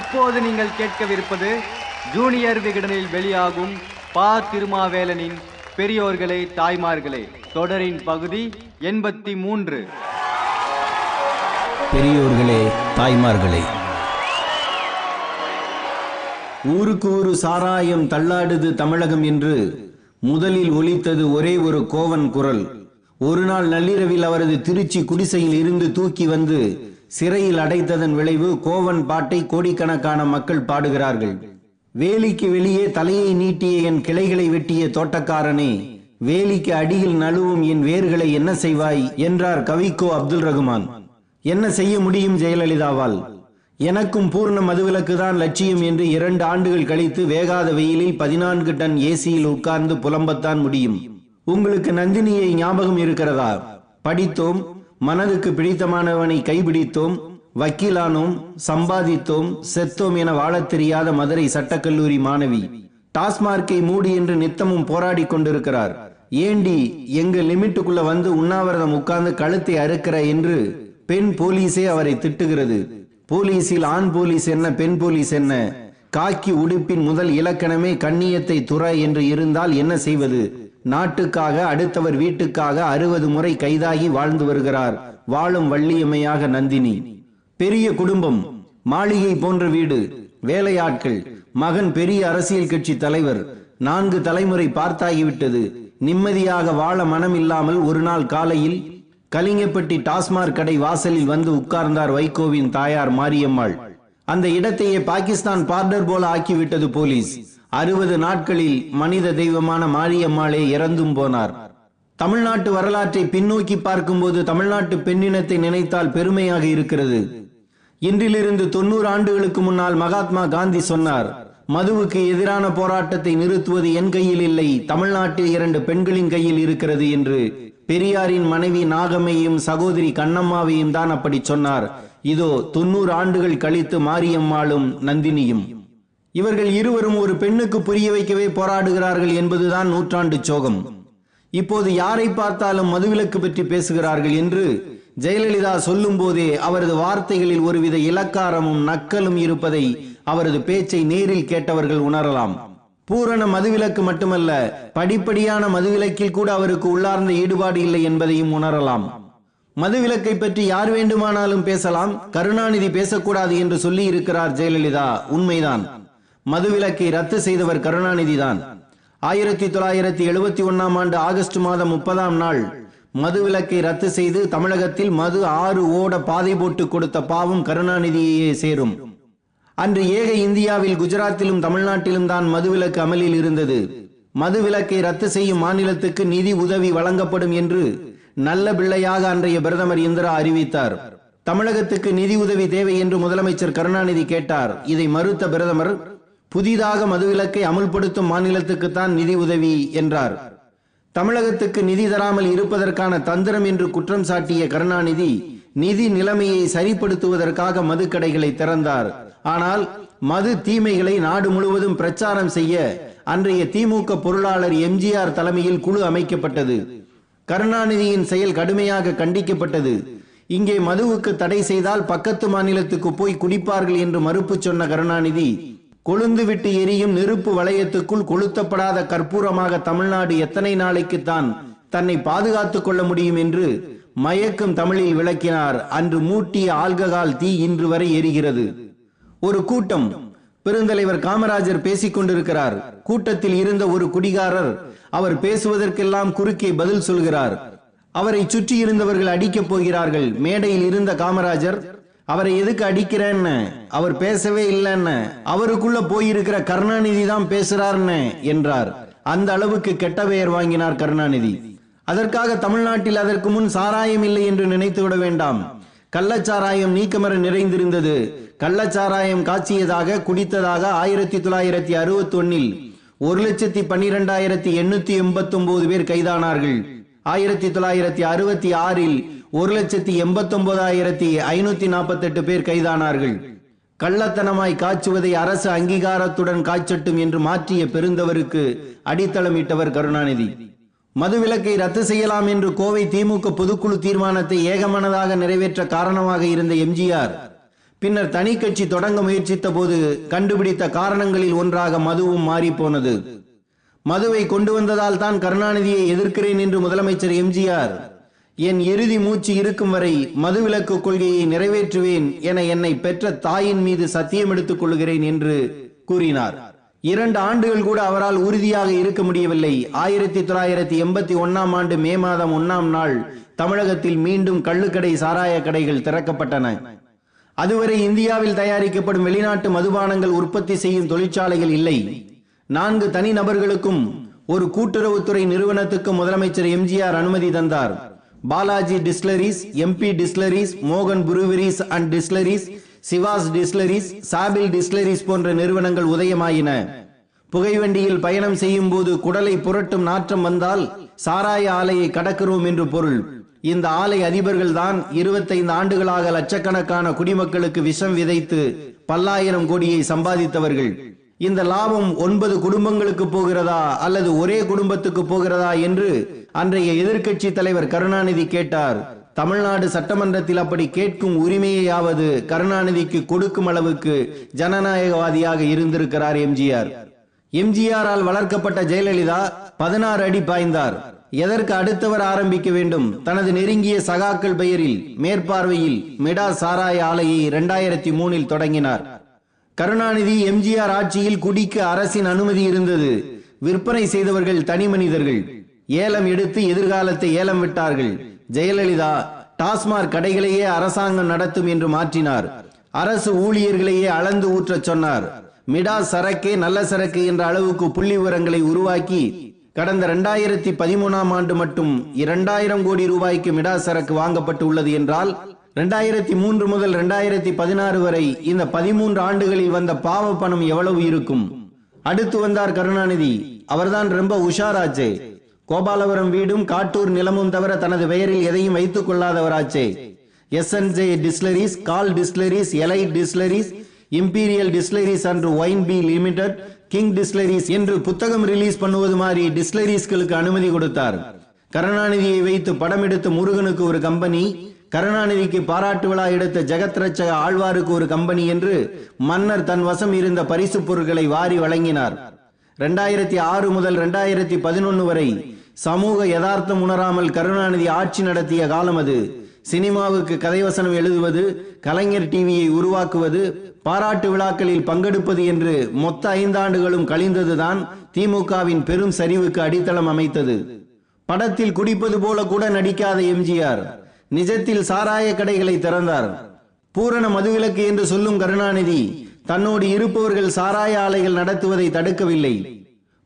இப்போது நீங்கள் கேட்கவிருப்பது ஜூனியர் விகடனில் வெளியாகும் பா. திருமாவேலனின் பெரியோர்களே தாய்மார்களே தொடரின் பகுதி 83. பெரியோர்களே தாய்மார்களே. ஊருக்கு ஊரு சாராயம் தள்ளாடுது தமிழகம் என்று முதலில் ஒலித்தது ஒரே ஒரு கோவன் குரல். ஒரு நாள் நள்ளிரவில் அவரது திருச்சி குடிசையில் இருந்து தூக்கி வந்து சிறையில் அடைத்ததன் விளைவு கோவன் பாட்டை கோடிக்கணக்கான மக்கள் பாடுகிறார்கள். வேலிக்கு வெளியே தலையை நீட்டிய என் கிளைகளை வெட்டிய தோட்டக்காரனே, வேலிக்கு அடியில் நழுவும் என் வேர்களை என்ன செய்வாய் என்றார் கவிக்கோ அப்துல் ரகுமான். என்ன செய்ய முடியும் ஜெயலலிதாவால்? எனக்கும் பூர்ண மதுவிலக்கு தான் லட்சியம் என்று 2 ஆண்டுகள் கழித்து வேகாத வெயிலில் 14 டன் ஏசியில் உட்கார்ந்து புலம்பத்தான் முடியும். உங்களுக்கு நந்தினியை ஞாபகம் இருக்கிறதா? படித்தோம், மனதுக்கு பிடித்தமானவனை கைபிடித்தோம், வக்கீலானோம், சம்பாதித்தோம், செத்தோம் என வாழத் தெரியாத மதுரை சட்டக்கல்லூரி மாணவி. டாஸ்மார்க்கை மூடி என்று நித்தமும் போராடி கொண்டிருக்கிறார். ஏண்டி எங்க லிமிட்டுக்குள்ள வந்து உண்ணாவிரதம் உட்கார்ந்து கழுத்தை அறுக்கிற என்று பெண் போலீஸே அவரை திட்டுகிறது. போலீஸில் ஆண் போலீஸ் என்ன, பெண் போலீஸ் என்ன? காக்கி உடுப்பின் முதல் இலக்கணமே கண்ணியத்தை துற என்று இருந்தால் என்ன செய்வது? நாட்டுக்காக, அடுத்தவர் வீட்டுக்காக 60 முறை கைதாகி வாழ்ந்து வருகிறார் வாழும் வள்ளியம்மையாக நந்தினி. பெரிய குடும்பம், மாளிகை போன்ற வீடு, வேலையாட்கள், மகன் பெரிய அரசியல் கட்சி தலைவர், 4 தலைமுறை பார்த்தாகிவிட்டது. நிம்மதியாக வாழ மனம் இல்லாமல் ஒரு நாள் காலையில் கலிங்கப்பட்டி டாஸ்மார்க் கடை வாசலில் வந்து உட்கார்ந்தார் வைகோவின் தாயார் மாரியம்மாள். அந்த இடத்தையே பாகிஸ்தான் பார்டர் போல ஆக்கிவிட்டது போலீஸ். 60 நாட்களில் மனித தெய்வமான மாரியம்மாளே இறந்தும் போனார். தமிழ்நாட்டு வரலாற்றை பின்னோக்கி பார்க்கும்போது தமிழ்நாட்டு பெண்ணினத்தை நினைத்தால் பெருமையாக இருக்கிறது. இன்றிலிருந்து 90 ஆண்டுகளுக்கு முன்னால் மகாத்மா காந்தி சொன்னார், மதுவுக்கு எதிரான போராட்டத்தை நிறுத்துவது என் கையில் இல்லை, தமிழ்நாட்டில் 2 பெண்களின் கையில் இருக்கிறது என்று. பெரியாரின் மனைவி நாகம்மையும் சகோதரி கண்ணம்மாவையும் தான் அப்படி சொன்னார். இதோ 90 ஆண்டுகள் கழித்து மாரியம்மாளும் நந்தினியும். இவர்கள் இருவரும் ஒரு பெண்ணுக்கு புரிய வைக்கவே போராடுகிறார்கள் என்பதுதான் நூற்றாண்டு சோகம். இப்போது யாரை பார்த்தாலும் மதுவிலக்கு பற்றி பேசுகிறார்கள் என்று ஜெயலலிதா சொல்லும் போதே அவரது வார்த்தைகளில் ஒருவித இலக்காரமும் நக்கலும் இருப்பதை அவரது பேச்சை நேரில் கேட்டவர்கள் உணரலாம். பூரண மதுவிலக்கு மட்டுமல்ல, படிப்படியான மதுவிலக்கில் கூட அவருக்கு உள்ளார்ந்த ஈடுபாடு இல்லை என்பதையும் உணரலாம். மதுவிலக்கை பற்றி யார் வேண்டுமானாலும் பேசலாம், கருணாநிதி பேசக்கூடாது என்று சொல்லி இருக்கிறார் ஜெயலலிதா. உண்மைதான். மதுவிலக்கை ரத்து செய்தவர் கருணாநிதி தான். 1971ஆம் ஆண்டு ஆகஸ்ட் மாதம் 30ஆம் நாள் மதுவிலக்கை ரத்து செய்து தமிழகத்தில் மது 6 ஓட பாதை போட்டு கொடுத்த பாவம் கருணாநிதியே சேரும். அன்று ஏக இந்தியாவில் குஜராத்திலும் தமிழ்நாட்டிலும் தான் மதுவிலக்கு அமலில் இருந்தது. மதுவிலக்கை ரத்து செய்யும் மாநிலத்துக்கு நிதி உதவி வழங்கப்படும் என்று நல்ல பிள்ளையாக அன்றைய பிரதமர் இந்திரா அறிவித்தார். தமிழகத்துக்கு நிதி உதவி தேவை என்று முதலமைச்சர் கருணாநிதி கேட்டார். இதை மறுத்த பிரதமர், புதிதாக மதுவிலக்கை அமுல்படுத்தும் மாநிலத்துக்குத்தான் நிதி உதவி என்றார். தமிழகத்துக்கு நிதி தராமல் இருப்பதற்கான தந்திரம் என்று குற்றம் சாட்டிய கருணாநிதி நிதி நிலைமையை சரிப்படுத்துவதற்காக மதுக்கடைகளை திறந்தார். ஆனால் மது தீமைகளை நாடு முழுவதும் பிரச்சாரம் செய்ய அன்றைய திமுக பொருளாளர் எம்ஜிஆர் தலைமையில் குழு அமைக்கப்பட்டது. கருணாநிதியின் செயல் கடுமையாக கண்டிக்கப்பட்டது. இங்கே மதுவுக்கு தடை செய்தால் பக்கத்து மாநிலத்துக்கு போய் குடிப்பார்கள் என்று மறுப்பு சொன்ன கருணாநிதி, கொழுந்து விட்டு எரியும் நெருப்பு வளையத்துக்குள் கொளுத்தப்படாத கற்பூரமாக தமிழ்நாடு எத்தனை நாளைக்குத்தான் தன்னை பாதுகாத்துக் கொள்ள முடியும் என்று மயக்கும் தமிழில் விளக்கினார். அன்று மூட்டிய ஆல்கஹால் தீ இன்று வரை எரிகிறது. ஒரு கூட்டம், பெருந்தலைவர் காமராஜர் பேசிக் கொண்டிருக்கிறார். கூட்டத்தில் இருந்த ஒரு குடிகாரர் அவர் பேசுவதற்கெல்லாம் குறுக்கே பதில் சொல்கிறார். அவரை சுற்றி இருந்தவர்கள் அடிக்கப் போகிறார்கள். மேடையில் இருந்த காமராஜர், அவரை எதுக்கு அடிக்கிறேன்னு, அவர் பேசவே இல்லைன்னு, அவருக்குள்ள போயிருக்கிற கருணாநிதி தான் பேசுறாருன்னு என்றார். அந்த அளவுக்கு கெட்ட பெயர் வாங்கினார் கருணாநிதி. அதற்காக தமிழ்நாட்டில் அதற்கு முன் சாராயம் இல்லை என்று நினைத்து விட வேண்டாம். கள்ளச்சாராயம் நீக்கமர நிறைந்திருந்தது. கள்ளச்சாராயம் காய்ச்சியதாக, குடித்ததாக 1961 1,12,889 பேர் கைதானார்கள். 1966 1,89,548 பேர் கைதானார்கள். கள்ளத்தனமாய் காய்ச்சுவதை அரசு அங்கீகாரத்துடன் காய்ச்சட்டும் என்று மாற்றிய பெருந்தவருக்கு அடித்தளமிட்டவர் கருணாநிதி. மதுவிலக்கை ரத்து செய்யலாம் என்று கோவை திமுக பொதுக்குழு தீர்மானத்தை ஏகமனதாக நிறைவேற்ற காரணமாக இருந்த எம்ஜிஆர் பின்னர் தனி கட்சி தொடங்க முயற்சித்த போது கண்டுபிடித்த காரணங்களில் ஒன்றாக மதுவும் மாறிப்போனது. மதுவை கொண்டு வந்ததால் தான் கருணாநிதியை எதிர்க்கிறேன் என்று முதலமைச்சர் எம்ஜிஆர் என் இறுதி மூச்சு இருக்கும் வரை மதுவிலக்கு கொள்கையை நிறைவேற்றுவேன் என என்னை பெற்ற தாயின் மீது சத்தியம் எடுத்துக் கொள்கிறேன் என்று கூறினார். 2 ஆண்டுகள் கூட அவரால் உறுதியாக இருக்க முடியவில்லை. 1981 ஆண்டு மே மாதம் 1ஆம் நாள் தமிழகத்தில் மீண்டும் கள்ளுக்கடை, சாராய கடைகள் திறக்கப்பட்டன. அதுவரை இந்தியாவில் தயாரிக்கப்படும் வெளிநாட்டு மதுபானங்கள் உற்பத்தி செய்யும் தொழிற்சாலைகள் இல்லை. 4 தனி நபர்களுக்கும் ஒரு கூட்டுறவுத்துறை நிறுவனத்துக்கு முதலமைச்சர் எம்ஜிஆர் அனுமதி தந்தார். பாலாஜி டிஸ்லரிஸ், எம்பி டிஸ்லரிஸ், மோகன் breweries and distilleries, Chivas distilleries, சாபில் டிஸ்லரிஸ் போன்ற நிறுவனங்கள் உதயமாயின. புகைவண்டியில் பயணம் செய்யும் போது குடலை புரட்டும் நாற்றம் வந்தால் சாராய ஆலையை கடக்கிறோம் என்று பொருள். இந்த ஆலை அதிபர்கள் தான் 25 ஆண்டுகளாக லட்சக்கணக்கான குடிமக்களுக்கு விஷம் விதைத்து பல்லாயிரம் கோடியை சம்பாதித்தவர்கள். இந்த லாபம் 9 குடும்பங்களுக்கு போகிறதா அல்லது ஒரே குடும்பத்துக்கு போகிறதா என்று அன்றைய எதிர்க்கட்சி தலைவர் கருணாநிதி கேட்டார். தமிழ்நாடு சட்டமன்றத்தில் அப்படி கேட்கும் உரிமையாவது கருணாநிதிக்கு கொடுக்கும் அளவுக்கு ஜனநாயகவாதியாக இருந்திருக்கிறார் எம்ஜிஆர். எம்ஜிஆரால் வளர்க்கப்பட்ட ஜெயலலிதா 16 அடி பாய்ந்தார். எதற்கு அடுத்தவர் ஆரம்பிக்க வேண்டும்? தனது நெருங்கிய சகாக்கள் பெயரில் மேற்பார்வையில் மெடாஸ் சாராய ஆலையை 2003 தொடங்கினார். கருணாநிதி எம்ஜிஆர் ஆட்சியில் குடிக்க அரசின் அனுமதி இருந்தது. விற்பனை செய்தவர்கள் தனி மனிதர்கள். ஏலம் எடுத்து எதிர்காலத்தை ஏலம் விட்டார்கள். ஜெயலலிதா டாஸ்மாக் கடைகளையே அரசாங்கம் நடத்தும் என்று மாற்றினார். அரசு ஊழியர்களையே அளந்து ஊற்ற சொன்னார். மிடாஸ் சரக்கே நல்ல சரக்கு என்ற அளவுக்கு புள்ளி விவரங்களை உருவாக்கி கடந்த 2013ஆம் ஆண்டு மட்டும் 2000 கோடி ரூபாய்க்கு மிடாஸ் சரக்கு வாங்கப்பட்டு உள்ளது என்றால் 2003 முதல் 2016 வரை இந்த 13 ஆண்டுகளில் வந்த பாவ பணம் எவ்வளவு இருக்கும்? அடுத்து வந்தார் கருணாநிதி. அவர்தான் ரொம்ப உஷாராச்சே. கோபாலபுரம் வீடும் காட்டூர் நிலமும் தவிர தனது பெயரில் எதையும் வைத்துக் கொள்ளாதவராச்சே. SNJ டிஸ்லரிஸ், கால் distilleries, elite distilleries, imperial distilleries and wine P limited, king distilleries என்று புத்தகம் ரிலீஸ் பண்ணுவது மாதிரி டிஸ்லரிஸ்களுக்கு அனுமதி கொடுத்தார். கருணாநிதியை வைத்து படம் எடுத்த முருகனுக்கு ஒரு கம்பெனி, கருணாநிதிக்கு பாராட்டு விழா எடுத்த ஜெகத் ரட்சக ஆழ்வாருக்கு ஒரு கம்பெனி என்று மன்னர் தன் வசம் இருந்த பரிசு பொருட்களை வாரி வழங்கினார். 2006 முதல் 2011 வரை சமூக யதார்த்தம் உணராமல் கருணாநிதி ஆட்சி நடத்திய காலம் அது. சினிமாவுக்கு கதைவசனம் எழுதுவது, கலைஞர் டிவியை உருவாக்குவது, பாராட்டு விழாக்களில் பங்கெடுப்பது என்று மொத்த 5 ஆண்டுகளும் கழிந்ததுதான் திமுகவின் பெரும் சரிவுக்கு அடித்தளம் அமைத்தது. படத்தில் குடிப்பது போல கூட நடிக்காத எம்ஜிஆர் நிஜத்தில் சாராய கடைகளை திறந்தார். பூரண மதுவிலக்கு என்று சொல்லும் கருணாநிதி தன்னோடு இருப்பவர்கள் சாராய ஆலைகள் நடத்துவதை தடுக்கவில்லை.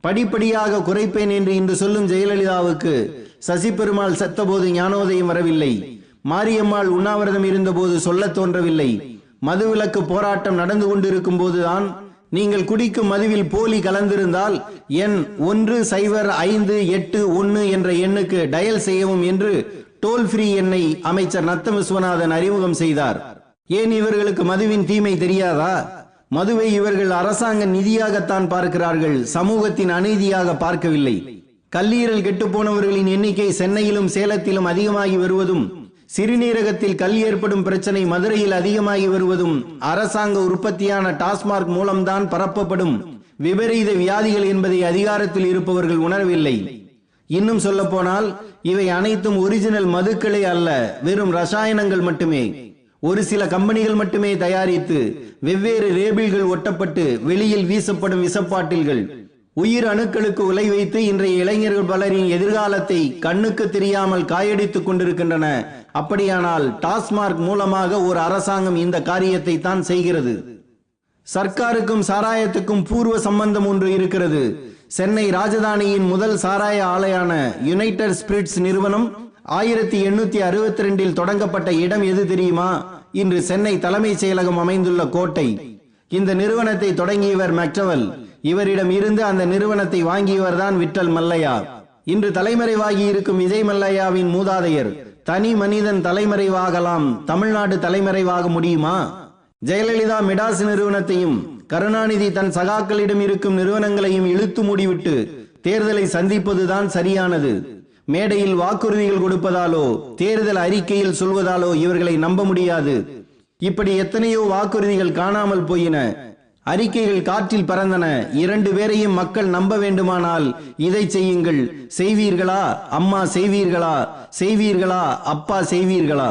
படிப்படியாக குறைப்பேன் என்று இன்று சொல்லும் ஜெயலலிதாவுக்கு சசி பெருமாள் செத்தபோது ஞானோதயம் வரவில்லை. மாரியம்மாள் உண்ணாவிரதம் இருந்தபோது சொல்ல தோன்றவில்லை. மதுவிலக்கு போராட்டம் நடந்து கொண்டிருக்கும் போதுதான் நீங்கள் குடிக்கும் மதுவில் போலி கலந்திருந்தால் எண் 105881 என்ற எண்ணுக்கு டயல் செய்யவும் என்று டோல் ஃப்ரீ எண்ணை அமைச்சர் நத்தம் விஸ்வநாதன் அறிமுகம் செய்தார். ஏன் இவர்களுக்கு மதுவின் தீமை தெரியாதா? மதுவை இவர்கள் அரசாங்க நிதியாகத்தான் பார்க்கிறார்கள், சமூகத்தின் அநீதியாக பார்க்கவில்லை. கல்லீரல் கெட்டு போனவர்களின் எண்ணிக்கை சென்னையிலும் சேலத்திலும் அதிகமாகி வருவதும், சிறுநீரகத்தில் கல் ஏற்படும் பிரச்சனை மதுரையில் அதிகமாகி வருவதும் அரசாங்க உற்பத்தியான டாஸ்மாக் மூலம்தான் பரப்பப்படும் விபரீத வியாதிகள் என்பதை அதிகாரத்தில் இருப்பவர்கள் உணரவில்லை. இன்னும் சொல்ல போனால் இவை அனைத்தும் ஒரிஜினல் மதுக்களே அல்ல, வெறும் ரசாயனங்கள் மட்டுமே. ஒரு சில கம்பெனிகள் மட்டுமே தயாரித்து வெவ்வேறு லேபிள்கள் ஒட்டப்பட்டு வெளியில் வீசப்படும் விசப்பாட்டில்கள் உயிர் அணுக்களுக்கு உலை வைத்து இன்றைய இளைஞர்கள் பலரின் எதிர்காலத்தை கண்ணுக்கு தெரியாமல் காயடித்துக் கொண்டிருக்கின்றன. அப்படியானால் டாஸ்மாக் மூலமாக ஒரு அரசாங்கம் இந்த காரியத்தை தான் செய்கிறது. சர்க்காருக்கும் சாராயத்துக்கும் பூர்வ சம்பந்தம் ஒன்று இருக்கிறது. சென்னை ராஜதானியின் முதல் சாராய ஆலையான யுனைடெட் ஸ்பிரிட்ஸ் நிறுவனம் 1862 தொடங்கப்பட்ட இடம் எது தெரியுமா? இன்று சென்னை தலைமைச் செயலகம் அமைந்துள்ள கோட்டை. இந்த நிறுவனத்தை தொடங்கியவர் மெக்டவல். இவரிடம் இருந்து அந்த நிறுவனத்தை வாங்கியவர் தான் விட்டல் மல்லையா. இன்று தலைமறைவாகி இருக்கும் விஜய் மல்லையாவின் மூதாதையர். தனி மனிதன் தலைமறைவாகலாம், தமிழ்நாடு தலைமறைவாக முடியுமா? ஜெயலலிதா மிடாஸ் நிறுவனத்தையும் கருணாநிதி தன் சகாக்களிடம் இருக்கும் நிறுவனங்களையும் இழுத்து மூடிவிட்டு தேர்தலை சந்திப்பதுதான் சரியானது. மேடையில் வாக்குறுதிகள் கொடுப்பதாலோ தேர்தல் அறிக்கையில் சொல்வதாலோ இவர்களை நம்ப முடியாது. இப்படி எத்தனையோ வாக்குறுதிகள் காணாமல் போயின. அறிக்கைகள் காற்றில் பறந்தன. 2 பேரையும் மக்கள் நம்ப வேண்டுமானால் இதை செய்யுங்கள். செய்வீர்களா அம்மா? செய்வீர்களா? செய்வீர்களா அப்பா? செய்வீர்களா?